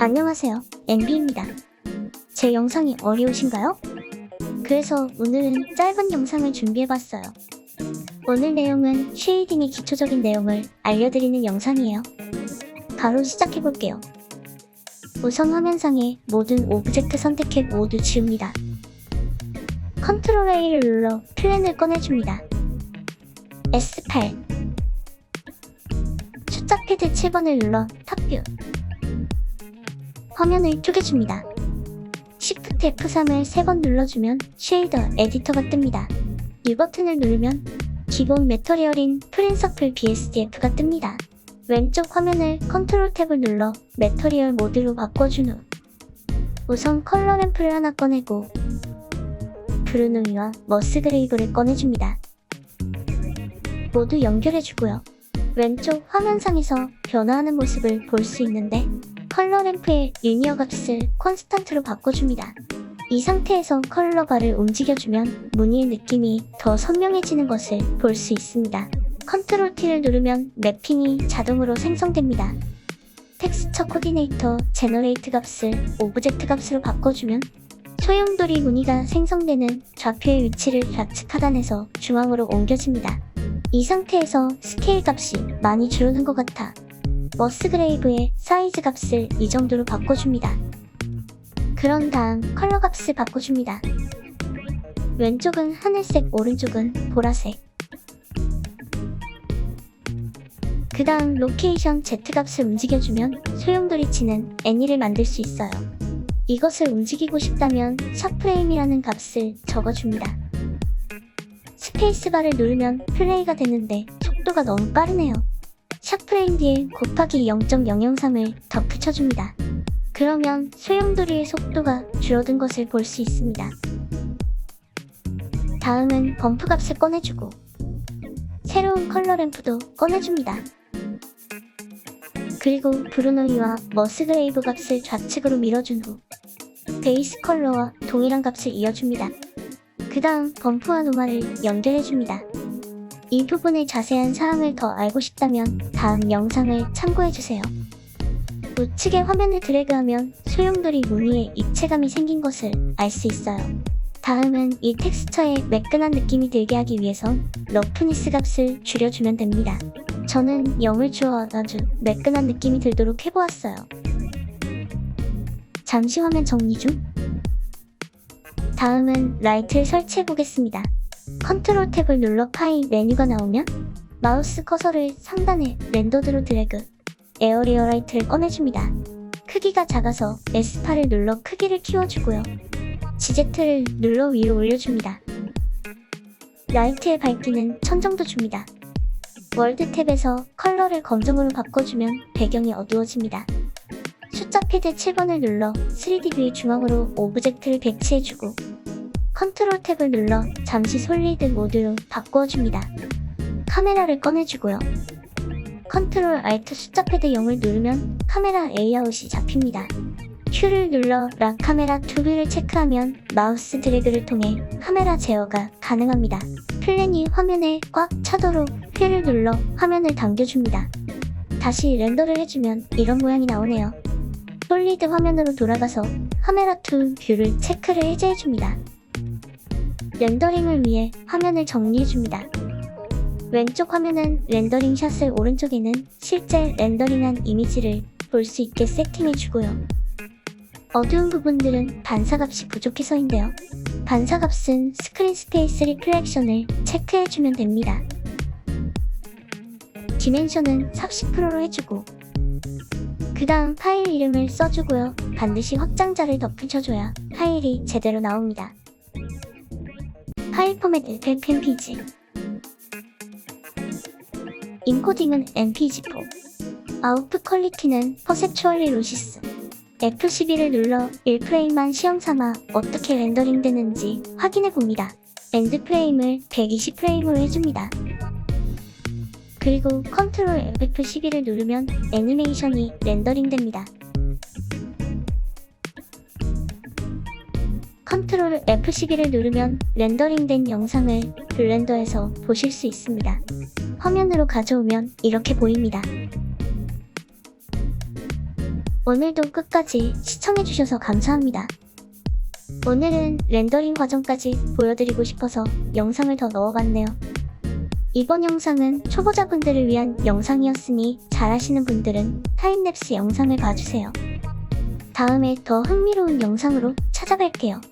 안녕하세요, MB입니다. 제 영상이 어려우신가요? 그래서 오늘은 짧은 영상을 준비해봤어요. 오늘 내용은 쉐이딩의 기초적인 내용을 알려드리는 영상이에요. 바로 시작해볼게요. 우선 화면상의 모든 오브젝트 선택해 모두 지웁니다. 컨트롤 A를 눌러 플랜을 꺼내줍니다. S8 숫자 패드 7번을 눌러 탑뷰 화면을 쪼개줍니다. Shift F3을 3번 눌러주면 쉐이더 에디터가 뜹니다. 이 버튼을 누르면 기본 매터리얼인 프린서플 BSDF가 뜹니다. 왼쪽 화면을 컨트롤 탭을 눌러 매터리얼 모드로 바꿔준 후 우선 컬러 램프를 하나 꺼내고 브루노이와 머스그레이브를 꺼내줍니다. 모두 연결해주고요. 왼쪽 화면상에서 변화하는 모습을 볼 수 있는데 컬러 램프의 리니어 값을 콘스탄트로 바꿔줍니다. 이 상태에서 컬러 바를 움직여주면 무늬의 느낌이 더 선명해지는 것을 볼 수 있습니다. 컨트롤 T를 누르면 맵핑이 자동으로 생성됩니다. 텍스처 코디네이터 제너레이트 값을 오브젝트 값으로 바꿔주면 소용돌이 무늬가 생성되는 좌표의 위치를 좌측 하단에서 중앙으로 옮겨집니다. 이 상태에서 스케일 값이 많이 줄어든 것 같아 머스그레이브의 사이즈 값을 이 정도로 바꿔줍니다. 그런 다음 컬러 값을 바꿔줍니다. 왼쪽은 하늘색, 오른쪽은 보라색. 그 다음 로케이션 Z 값을 움직여주면 소용돌이 치는 애니를 만들 수 있어요. 이것을 움직이고 싶다면 샤프레임이라는 값을 적어줍니다. 스페이스바를 누르면 플레이가 되는데 속도가 너무 빠르네요. 샤프레임 뒤에 곱하기 0.003을 더 붙여줍니다. 그러면 소용돌이의 속도가 줄어든 것을 볼 수 있습니다. 다음은 범프 값을 꺼내주고 새로운 컬러 램프도 꺼내줍니다. 그리고 브루노이와 머스그레이브 값을 좌측으로 밀어준 후 베이스 컬러와 동일한 값을 이어줍니다. 그 다음 범프와 노마를 연결해줍니다. 이 부분의 자세한 사항을 더 알고 싶다면 다음 영상을 참고해주세요. 우측의 화면을 드래그하면 소용돌이 무늬에 입체감이 생긴 것을 알 수 있어요. 다음은 이 텍스처에 매끈한 느낌이 들게 하기 위해선 러프니스 값을 줄여주면 됩니다. 저는 0을 주어 아주 매끈한 느낌이 들도록 해보았어요. 잠시 화면 정리 중. 다음은 라이트를 설치해 보겠습니다. 컨트롤 탭을 눌러 파일 메뉴가 나오면 마우스 커서를 상단에 렌더드로 드래그 에어리어 라이트를 꺼내줍니다. 크기가 작아서 S8을 눌러 크기를 키워주고요. GZ를 눌러 위로 올려줍니다. 라이트의 밝기는 1000 정도 줍니다. 월드 탭에서 컬러를 검정으로 바꿔주면 배경이 어두워집니다. 숫자 패드 7번을 눌러 3D 뷰의 중앙으로 오브젝트를 배치해주고 컨트롤 탭을 눌러 잠시 솔리드 모드로 바꿔줍니다. 카메라를 꺼내주고요. 컨트롤 알트 숫자 패드 0을 누르면 카메라 레이아웃이 잡힙니다. Q를 눌러 락 카메라 투뷰를 체크하면 마우스 드래그를 통해 카메라 제어가 가능합니다. 플랜이 화면에 꽉 차도록 Q를 눌러 화면을 당겨줍니다. 다시 렌더를 해주면 이런 모양이 나오네요. 솔리드 화면으로 돌아가서 카메라 투 뷰를 체크를 해제해줍니다. 렌더링을 위해 화면을 정리해줍니다. 왼쪽 화면은 렌더링 샷을, 오른쪽에는 실제 렌더링한 이미지를 볼 수 있게 세팅해주고요. 어두운 부분들은 반사값이 부족해서인데요. 반사값은 스크린 스페이스 리플렉션을 체크해주면 됩니다. 디멘션은 40%로 해주고 그 다음 파일 이름을 써주고요. 반드시 확장자를 덧붙여줘야 파일이 제대로 나옵니다. 파일 포맷 FFmpeg 인코딩은 MPG4 아웃풋 퀄리티는 퍼셉추얼리 로시스 F12를 눌러 1프레임만 시험삼아 어떻게 렌더링 되는지 확인해봅니다. 엔드 프레임을 120프레임으로 해줍니다. 그리고 컨트롤 F12를 누르면 애니메이션이 렌더링 됩니다. 컨트롤 F12를 누르면 렌더링된 영상을 블렌더에서 보실 수 있습니다. 화면으로 가져오면 이렇게 보입니다. 오늘도 끝까지 시청해주셔서 감사합니다. 오늘은 렌더링 과정까지 보여드리고 싶어서 영상을 더 넣어봤네요. 이번 영상은 초보자분들을 위한 영상이었으니 잘하시는 분들은 타임랩스 영상을 봐주세요. 다음에 더 흥미로운 영상으로 찾아뵐게요.